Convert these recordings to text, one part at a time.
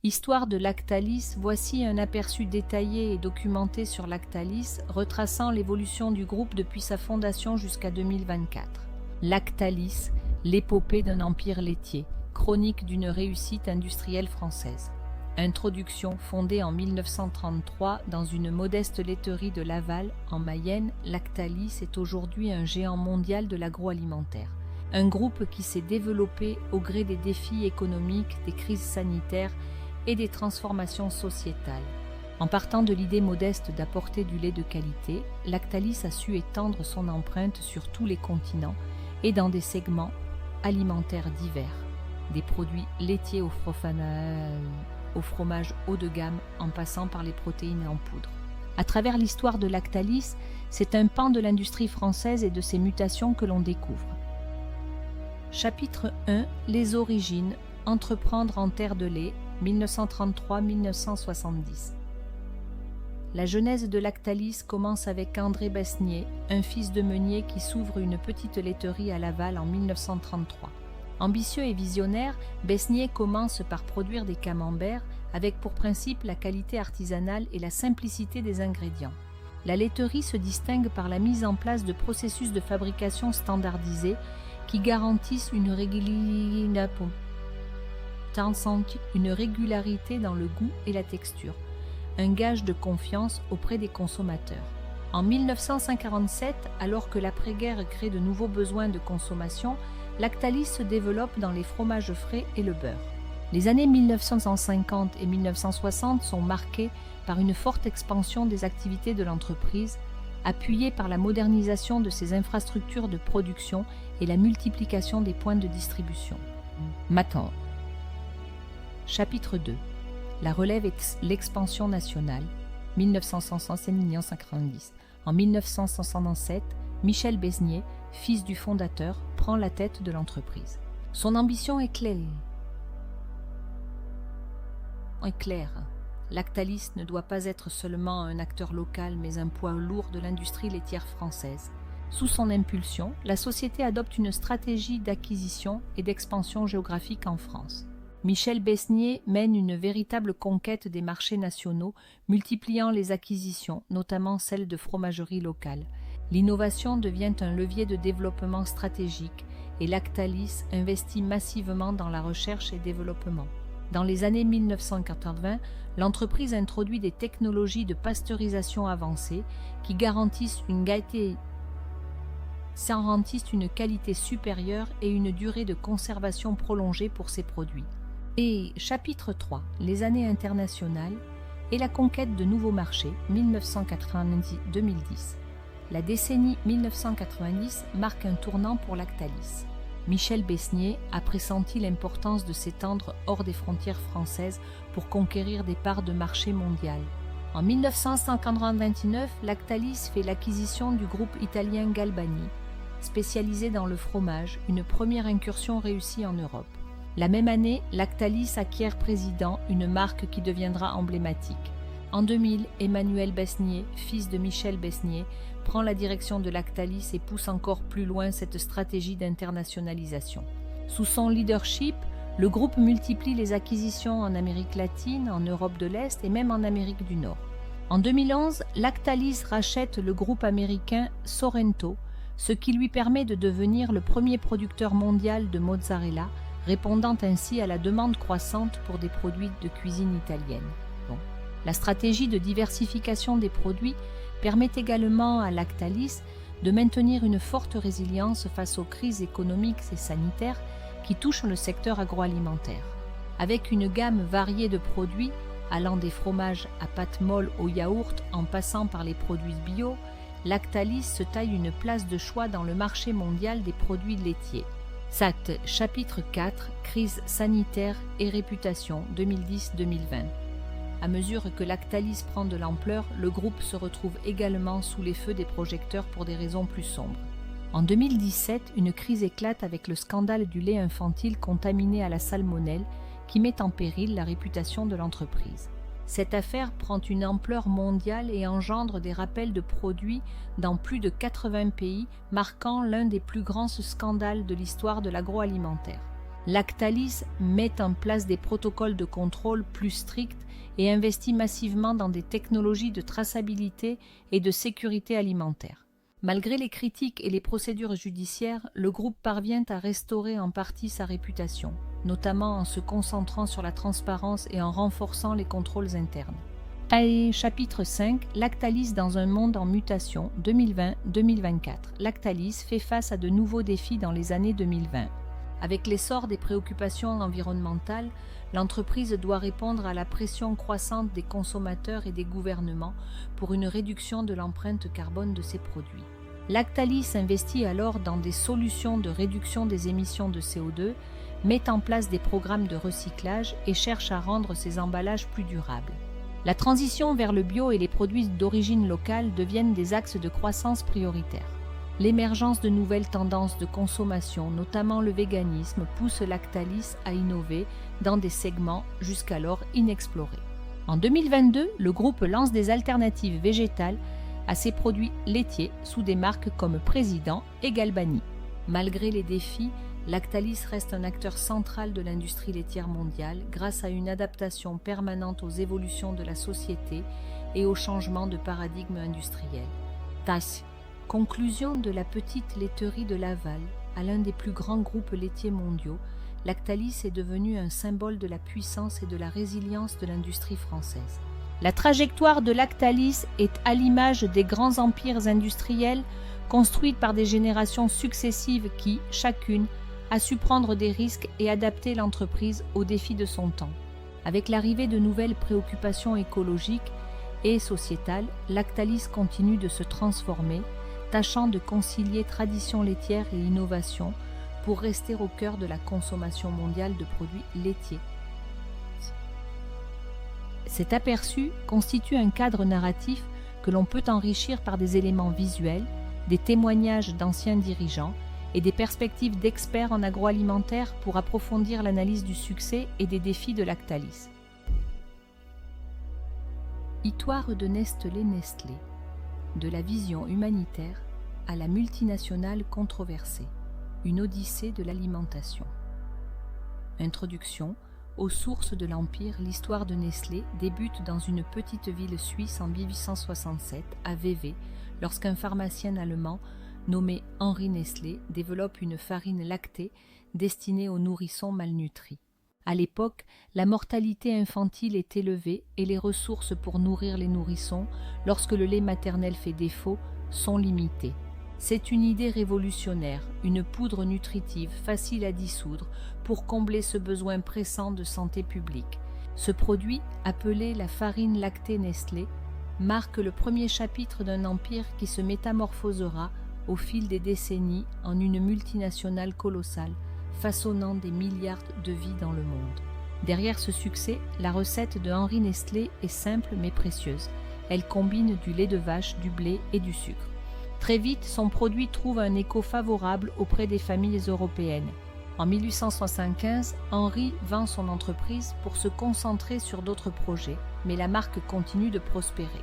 Histoire de Lactalis, voici un aperçu détaillé et documenté sur Lactalis, retraçant l'évolution du groupe depuis sa fondation jusqu'à 2024. Lactalis, l'épopée d'un empire laitier, chronique d'une réussite industrielle française. Introduction. Fondée en 1933 dans une modeste laiterie de Laval, en Mayenne, Lactalis est aujourd'hui un géant mondial de l'agroalimentaire. Un groupe qui s'est développé au gré des défis économiques, des crises sanitaires et des transformations sociétales. En partant de l'idée modeste d'apporter du lait de qualité, Lactalis a su étendre son empreinte sur tous les continents et dans des segments alimentaires divers, des produits laitiers au fromage haut de gamme en passant par les protéines en poudre. À travers l'histoire de Lactalis, c'est un pan de l'industrie française et de ses mutations que l'on découvre. Chapitre 1. Les origines. Entreprendre en terre de lait, 1933-1970. La genèse de Lactalis commence avec André Besnier, un fils de meunier qui s'ouvre une petite laiterie à Laval en 1933. Ambitieux et visionnaire, Besnier commence par produire des camemberts avec pour principe la qualité artisanale et la simplicité des ingrédients. La laiterie se distingue par la mise en place de processus de fabrication standardisés qui garantissent une régularité dans le goût et la texture, un gage de confiance auprès des consommateurs. En 1947, alors que l'après-guerre crée de nouveaux besoins de consommation, Lactalis se développe dans les fromages frais et le beurre. Les années 1950 et 1960 sont marquées par une forte expansion des activités de l'entreprise, appuyée par la modernisation de ses infrastructures de production et la multiplication des points de distribution. Maintenant, chapitre 2. La relève et l'expansion nationale, 1960-1990. En 1967, Michel Besnier, fils du fondateur, prend la tête de l'entreprise. Son ambition est claire. Lactalis ne doit pas être seulement un acteur local, mais un poids lourd de l'industrie laitière française. Sous son impulsion, la société adopte une stratégie d'acquisition et d'expansion géographique en France. Michel Besnier mène une véritable conquête des marchés nationaux, multipliant les acquisitions, notamment celles de fromageries locales. L'innovation devient un levier de développement stratégique et Lactalis investit massivement dans la recherche et développement. Dans les années 1980, l'entreprise introduit des technologies de pasteurisation avancées qui garantissent une qualité supérieure et une durée de conservation prolongée pour ses produits. Et chapitre 3. Les années internationales et la conquête de nouveaux marchés, 1990-2010. La décennie 1990 marque un tournant pour Lactalis. Michel Besnier a pressenti l'importance de s'étendre hors des frontières françaises pour conquérir des parts de marché mondiales. En 1999, Lactalis fait l'acquisition du groupe italien Galbani, spécialisé dans le fromage, une première incursion réussie en Europe. La même année, Lactalis acquiert Président, une marque qui deviendra emblématique. En 2000, Emmanuel Besnier, fils de Michel Besnier, prend la direction de Lactalis et pousse encore plus loin cette stratégie d'internationalisation. Sous son leadership, le groupe multiplie les acquisitions en Amérique latine, en Europe de l'Est et même en Amérique du Nord. En 2011, Lactalis rachète le groupe américain Sorrento, ce qui lui permet de devenir le premier producteur mondial de mozzarella, répondant ainsi à la demande croissante pour des produits de cuisine italienne. La stratégie de diversification des produits permet également à Lactalis de maintenir une forte résilience face aux crises économiques et sanitaires qui touchent le secteur agroalimentaire. Avec une gamme variée de produits, allant des fromages à pâte molle au yaourt en passant par les produits bio, Lactalis se taille une place de choix dans le marché mondial des produits laitiers. SAT, chapitre 4, crise sanitaire et réputation 2010-2020. À mesure que Lactalis prend de l'ampleur, le groupe se retrouve également sous les feux des projecteurs pour des raisons plus sombres. En 2017, une crise éclate avec le scandale du lait infantile contaminé à la salmonelle qui met en péril la réputation de l'entreprise. Cette affaire prend une ampleur mondiale et engendre des rappels de produits dans plus de 80 pays, marquant l'un des plus grands scandales de l'histoire de l'agroalimentaire. Lactalis met en place des protocoles de contrôle plus stricts et investit massivement dans des technologies de traçabilité et de sécurité alimentaire. Malgré les critiques et les procédures judiciaires, le groupe parvient à restaurer en partie sa réputation, notamment en se concentrant sur la transparence et en renforçant les contrôles internes. Allez, chapitre 5, Lactalis dans un monde en mutation, 2020-2024. Lactalis fait face à de nouveaux défis dans les années 2020. Avec l'essor des préoccupations environnementales, l'entreprise doit répondre à la pression croissante des consommateurs et des gouvernements pour une réduction de l'empreinte carbone de ses produits. Lactalis investit alors dans des solutions de réduction des émissions de CO2, met en place des programmes de recyclage et cherche à rendre ses emballages plus durables. La transition vers le bio et les produits d'origine locale deviennent des axes de croissance prioritaires. L'émergence de nouvelles tendances de consommation, notamment le véganisme, pousse Lactalis à innover dans des segments jusqu'alors inexplorés. En 2022, le groupe lance des alternatives végétales à ses produits laitiers sous des marques comme Président et Galbani. Malgré les défis, Lactalis reste un acteur central de l'industrie laitière mondiale grâce à une adaptation permanente aux évolutions de la société et aux changements de paradigme industriel. Conclusion de la petite laiterie de Laval à l'un des plus grands groupes laitiers mondiaux, Lactalis est devenu un symbole de la puissance et de la résilience de l'industrie française. La trajectoire de Lactalis est à l'image des grands empires industriels construits par des générations successives qui, chacune, a su prendre des risques et adapter l'entreprise aux défis de son temps. Avec l'arrivée de nouvelles préoccupations écologiques et sociétales, Lactalis continue de se transformer, tâchant de concilier tradition laitière et innovation pour rester au cœur de la consommation mondiale de produits laitiers. Cet aperçu constitue un cadre narratif que l'on peut enrichir par des éléments visuels, des témoignages d'anciens dirigeants et des perspectives d'experts en agroalimentaire pour approfondir l'analyse du succès et des défis de Lactalis. Histoire de Nestlé. De la vision humanitaire à la multinationale controversée, une odyssée de l'alimentation. Introduction. Aux sources de l'Empire, l'histoire de Nestlé débute dans une petite ville suisse en 1867, à Vevey, lorsqu'un pharmacien allemand nommé Henri Nestlé développe une farine lactée destinée aux nourrissons malnutris. À l'époque, la mortalité infantile est élevée et les ressources pour nourrir les nourrissons, lorsque le lait maternel fait défaut, sont limitées. C'est une idée révolutionnaire, une poudre nutritive facile à dissoudre pour combler ce besoin pressant de santé publique. Ce produit, appelé la farine lactée Nestlé, marque le premier chapitre d'un empire qui se métamorphosera au fil des décennies en une multinationale colossale, façonnant des milliards de vies dans le monde. Derrière ce succès, la recette de Henri Nestlé est simple mais précieuse. Elle combine du lait de vache, du blé et du sucre. Très vite, son produit trouve un écho favorable auprès des familles européennes. En 1875, Henri vend son entreprise pour se concentrer sur d'autres projets, mais la marque continue de prospérer.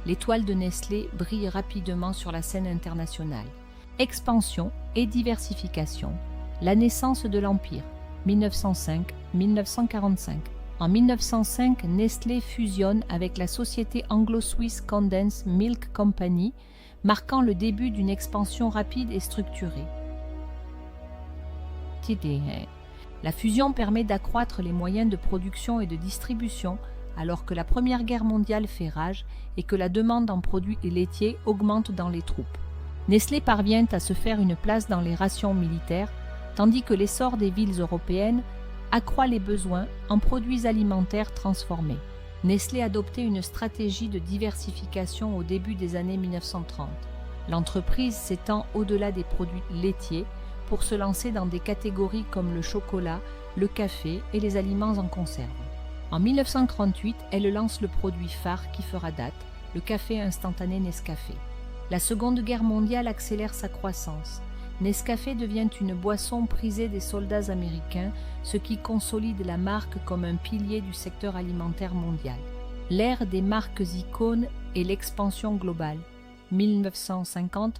L'étoile de Nestlé brille rapidement sur la scène internationale. Expansion et diversification. La naissance de l'Empire, 1905-1945. En 1905, Nestlé fusionne avec la société anglo-suisse Condensed Milk Company, marquant le début d'une expansion rapide et structurée. La fusion permet d'accroître les moyens de production et de distribution alors que la Première Guerre mondiale fait rage et que la demande en produits laitiers augmente dans les troupes. Nestlé parvient à se faire une place dans les rations militaires, tandis que l'essor des villes européennes accroît les besoins en produits alimentaires transformés. Nestlé adoptait une stratégie de diversification au début des années 1930. L'entreprise s'étend au-delà des produits laitiers pour se lancer dans des catégories comme le chocolat, le café et les aliments en conserve. En 1938, elle lance le produit phare qui fera date, le café instantané Nescafé. La Seconde Guerre mondiale accélère sa croissance. Nescafé devient une boisson prisée des soldats américains, ce qui consolide la marque comme un pilier du secteur alimentaire mondial. L'ère des marques icônes et l'expansion globale, 1950-1980.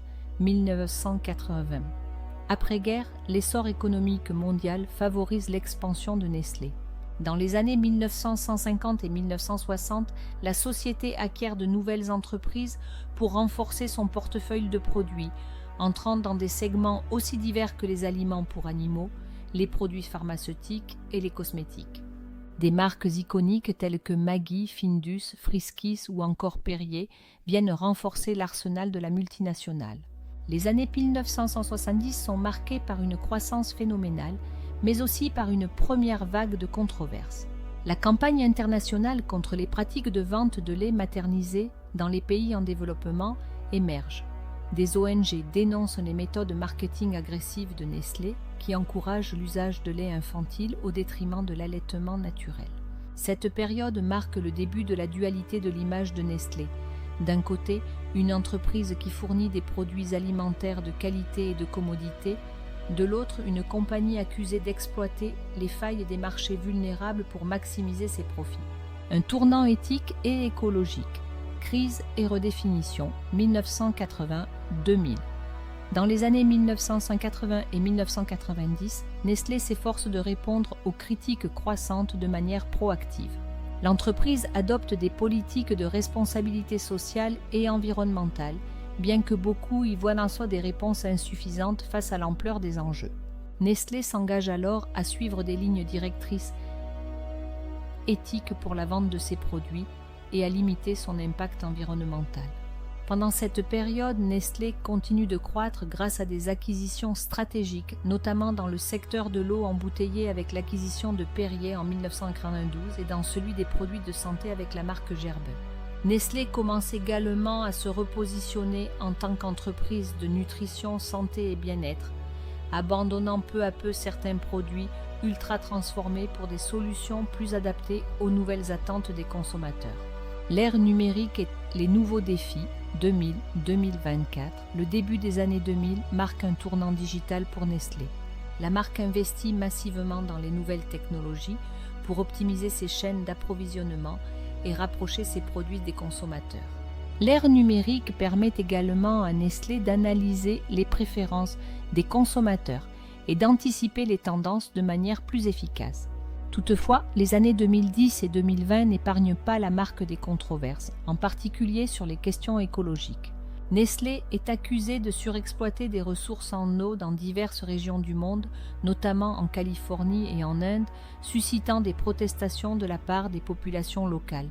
Après-guerre, l'essor économique mondial favorise l'expansion de Nestlé. Dans les années 1950 et 1960, la société acquiert de nouvelles entreprises pour renforcer son portefeuille de produits, entrant dans des segments aussi divers que les aliments pour animaux, les produits pharmaceutiques et les cosmétiques. Des marques iconiques telles que Maggi, Findus, Friskies ou encore Perrier viennent renforcer l'arsenal de la multinationale. Les années 1970 sont marquées par une croissance phénoménale, mais aussi par une première vague de controverses. La campagne internationale contre les pratiques de vente de lait maternisé dans les pays en développement émerge. Des ONG dénoncent les méthodes marketing agressives de Nestlé qui encouragent l'usage de lait infantile au détriment de l'allaitement naturel. Cette période marque le début de la dualité de l'image de Nestlé. D'un côté, une entreprise qui fournit des produits alimentaires de qualité et de commodité, de l'autre, une compagnie accusée d'exploiter les failles des marchés vulnérables pour maximiser ses profits. Un tournant éthique et écologique. Crise et redéfinition, 1980-2000. Dans les années 1980 et 1990, Nestlé s'efforce de répondre aux critiques croissantes de manière proactive. L'entreprise adopte des politiques de responsabilité sociale et environnementale, bien que beaucoup y voient en soi des réponses insuffisantes face à l'ampleur des enjeux. Nestlé s'engage alors à suivre des lignes directrices éthiques pour la vente de ses produits et à limiter son impact environnemental. Pendant cette période, Nestlé continue de croître grâce à des acquisitions stratégiques, notamment dans le secteur de l'eau embouteillée avec l'acquisition de Perrier en 1992 et dans celui des produits de santé avec la marque Gerber. Nestlé commence également à se repositionner en tant qu'entreprise de nutrition, santé et bien-être, abandonnant peu à peu certains produits ultra transformés pour des solutions plus adaptées aux nouvelles attentes des consommateurs. L'ère numérique et les nouveaux défis 2000-2024, le début des années 2000 marque un tournant digital pour Nestlé. La marque investit massivement dans les nouvelles technologies pour optimiser ses chaînes d'approvisionnement et rapprocher ses produits des consommateurs. L'ère numérique permet également à Nestlé d'analyser les préférences des consommateurs et d'anticiper les tendances de manière plus efficace. Toutefois, les années 2010 et 2020 n'épargnent pas la marque des controverses, en particulier sur les questions écologiques. Nestlé est accusé de surexploiter des ressources en eau dans diverses régions du monde, notamment en Californie et en Inde, suscitant des protestations de la part des populations locales.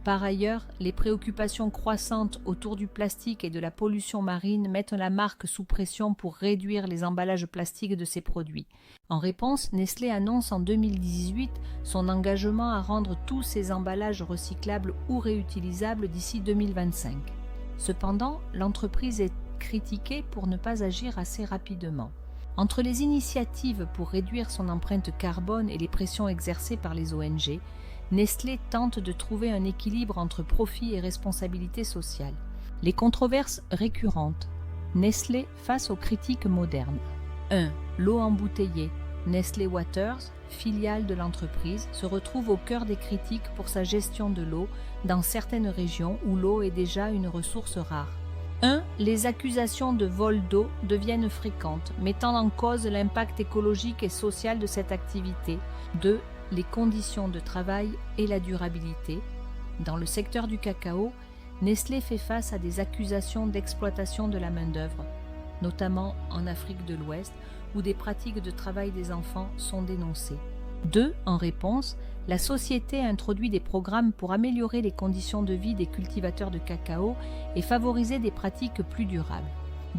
Par ailleurs, les préoccupations croissantes autour du plastique et de la pollution marine mettent la marque sous pression pour réduire les emballages plastiques de ses produits. En réponse, Nestlé annonce en 2018 son engagement à rendre tous ses emballages recyclables ou réutilisables d'ici 2025. Cependant, l'entreprise est critiquée pour ne pas agir assez rapidement. Entre les initiatives pour réduire son empreinte carbone et les pressions exercées par les ONG, Nestlé tente de trouver un équilibre entre profit et responsabilité sociale. Les controverses récurrentes. Nestlé face aux critiques modernes. 1. L'eau embouteillée. Nestlé Waters, filiale de l'entreprise, se retrouve au cœur des critiques pour sa gestion de l'eau dans certaines régions où l'eau est déjà une ressource rare. 1. Les accusations de vol d'eau deviennent fréquentes, mettant en cause l'impact écologique et social de cette activité. 2. Les conditions de travail et la durabilité. Dans le secteur du cacao, Nestlé fait face à des accusations d'exploitation de la main-d'œuvre, notamment en Afrique de l'Ouest, où des pratiques de travail des enfants sont dénoncées. 2. En réponse, la société a introduit des programmes pour améliorer les conditions de vie des cultivateurs de cacao et favoriser des pratiques plus durables.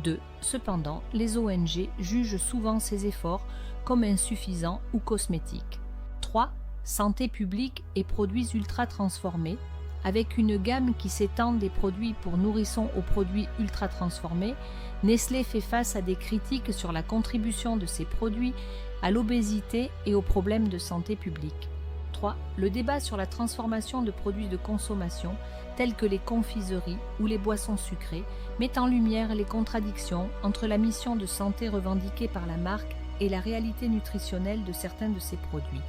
2. Cependant, les ONG jugent souvent ces efforts comme insuffisants ou cosmétiques. 3. Santé publique et produits ultra transformés. Avec une gamme qui s'étend des produits pour nourrissons aux produits ultra transformés, Nestlé fait face à des critiques sur la contribution de ces produits à l'obésité et aux problèmes de santé publique. 3. Le débat sur la transformation de produits de consommation, tels que les confiseries ou les boissons sucrées, met en lumière les contradictions entre la mission de santé revendiquée par la marque et la réalité nutritionnelle de certains de ses produits.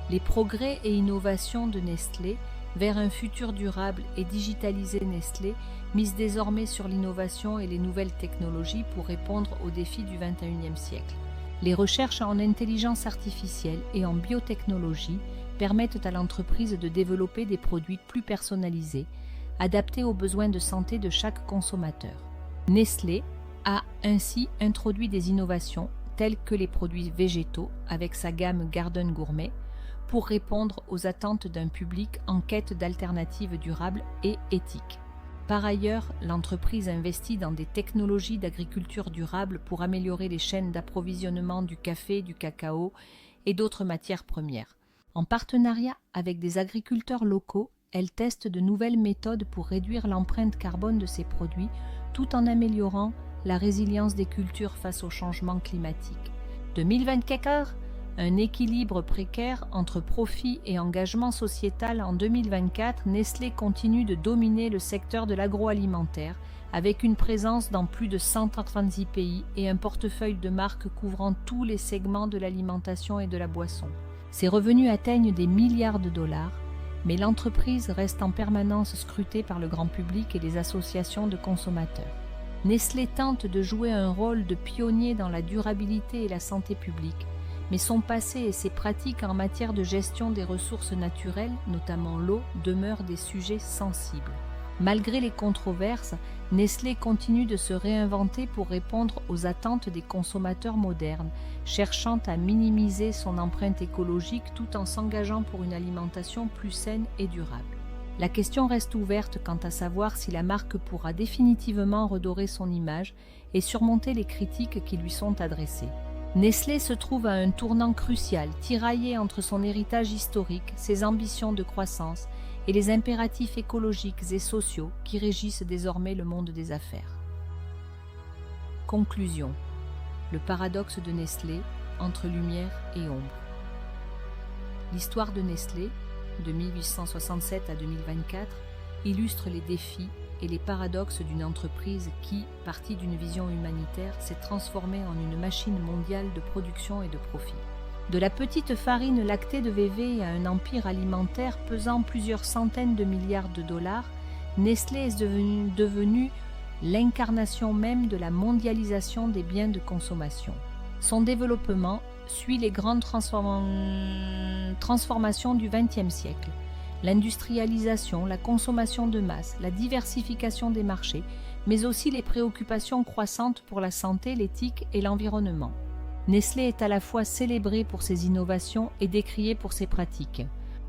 Les progrès et innovations de Nestlé Vers un futur durable et digitalisé, Nestlé mise désormais sur l'innovation et les nouvelles technologies pour répondre aux défis du XXIe siècle. Les recherches en intelligence artificielle et en biotechnologie permettent à l'entreprise de développer des produits plus personnalisés, adaptés aux besoins de santé de chaque consommateur. Nestlé a ainsi introduit des innovations telles que les produits végétaux avec sa gamme Garden Gourmet pour répondre aux attentes d'un public en quête d'alternatives durables et éthiques. Par ailleurs, l'entreprise investit dans des technologies d'agriculture durable pour améliorer les chaînes d'approvisionnement du café, du cacao et d'autres matières premières. En partenariat avec des agriculteurs locaux, elle teste de nouvelles méthodes pour réduire l'empreinte carbone de ses produits tout en améliorant la résilience des cultures face au changement climatique. 2024, un équilibre précaire entre profit et engagement sociétal. En 2024, Nestlé continue de dominer le secteur de l'agroalimentaire avec une présence dans plus de 136 pays et un portefeuille de marques couvrant tous les segments de l'alimentation et de la boisson. Ses revenus atteignent des milliards de dollars, mais l'entreprise reste en permanence scrutée par le grand public et les associations de consommateurs. Nestlé tente de jouer un rôle de pionnier dans la durabilité et la santé publique, mais son passé et ses pratiques en matière de gestion des ressources naturelles, notamment l'eau, demeurent des sujets sensibles. Malgré les controverses, Nestlé continue de se réinventer pour répondre aux attentes des consommateurs modernes, cherchant à minimiser son empreinte écologique tout en s'engageant pour une alimentation plus saine et durable. La question reste ouverte quant à savoir si la marque pourra définitivement redorer son image et surmonter les critiques qui lui sont adressées. Nestlé se trouve à un tournant crucial, tiraillé entre son héritage historique, ses ambitions de croissance et les impératifs écologiques et sociaux qui régissent désormais le monde des affaires. Conclusion. Le paradoxe de Nestlé entre lumière et ombre. L'histoire de Nestlé, de 1867 à 2024, illustre les défis et les paradoxes d'une entreprise qui, partie d'une vision humanitaire, s'est transformée en une machine mondiale de production et de profit. De la petite farine lactée de VV à un empire alimentaire pesant plusieurs centaines de milliards de dollars, Nestlé est devenu l'incarnation même de la mondialisation des biens de consommation. Son développement suit les grandes transformations du XXe siècle. L'industrialisation, la consommation de masse, la diversification des marchés, mais aussi les préoccupations croissantes pour la santé, l'éthique et l'environnement. Nestlé est à la fois célébré pour ses innovations et décrié pour ses pratiques.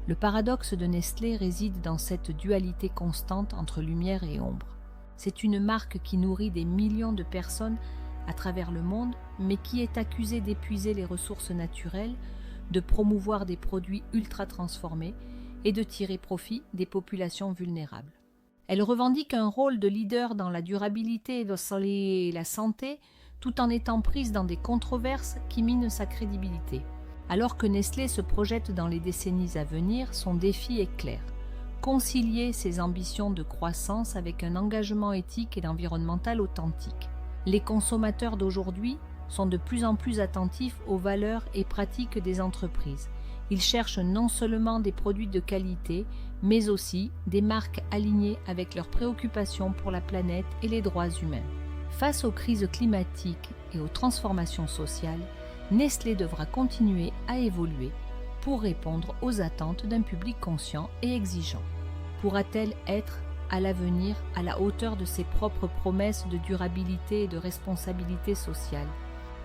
Le paradoxe de Nestlé réside dans cette dualité constante entre lumière et ombre. C'est une marque qui nourrit des millions de personnes à travers le monde, mais qui est accusée d'épuiser les ressources naturelles, de promouvoir des produits ultra transformés et de tirer profit des populations vulnérables. Elle revendique un rôle de leader dans la durabilité et la santé, tout en étant prise dans des controverses qui minent sa crédibilité. Alors que Nestlé se projette dans les décennies à venir, son défi est clair. Concilier ses ambitions de croissance avec un engagement éthique et environnemental authentique. Les consommateurs d'aujourd'hui sont de plus en plus attentifs aux valeurs et pratiques des entreprises. Ils cherchent non seulement des produits de qualité, mais aussi des marques alignées avec leurs préoccupations pour la planète et les droits humains. Face aux crises climatiques et aux transformations sociales, Nestlé devra continuer à évoluer pour répondre aux attentes d'un public conscient et exigeant. Pourra-t-elle être, à l'avenir, à la hauteur de ses propres promesses de durabilité et de responsabilité sociale?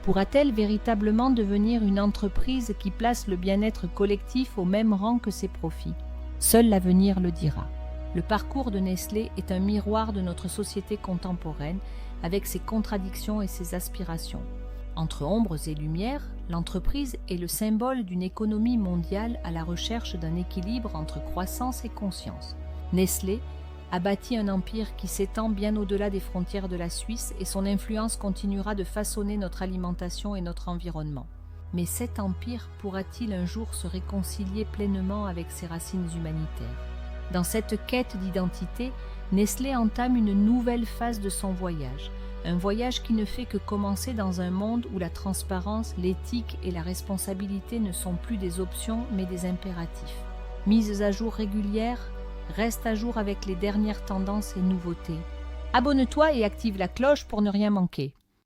Pourra-t-elle véritablement devenir une entreprise qui place le bien-être collectif au même rang que ses profits? Seul l'avenir le dira. Le parcours de Nestlé est un miroir de notre société contemporaine avec ses contradictions et ses aspirations. Entre ombres et lumières, l'entreprise est le symbole d'une économie mondiale à la recherche d'un équilibre entre croissance et conscience. Nestlé a bâti un empire qui s'étend bien au-delà des frontières de la Suisse et son influence continuera de façonner notre alimentation et notre environnement. Mais cet empire pourra-t-il un jour se réconcilier pleinement avec ses racines humanitaires? Dans cette quête d'identité, Nestlé entame une nouvelle phase de son voyage. Un voyage qui ne fait que commencer dans un monde où la transparence, l'éthique et la responsabilité ne sont plus des options mais des impératifs. Mises à jour régulières, Reste à jour avec les dernières tendances et nouveautés. Abonne-toi et active la cloche pour ne rien manquer.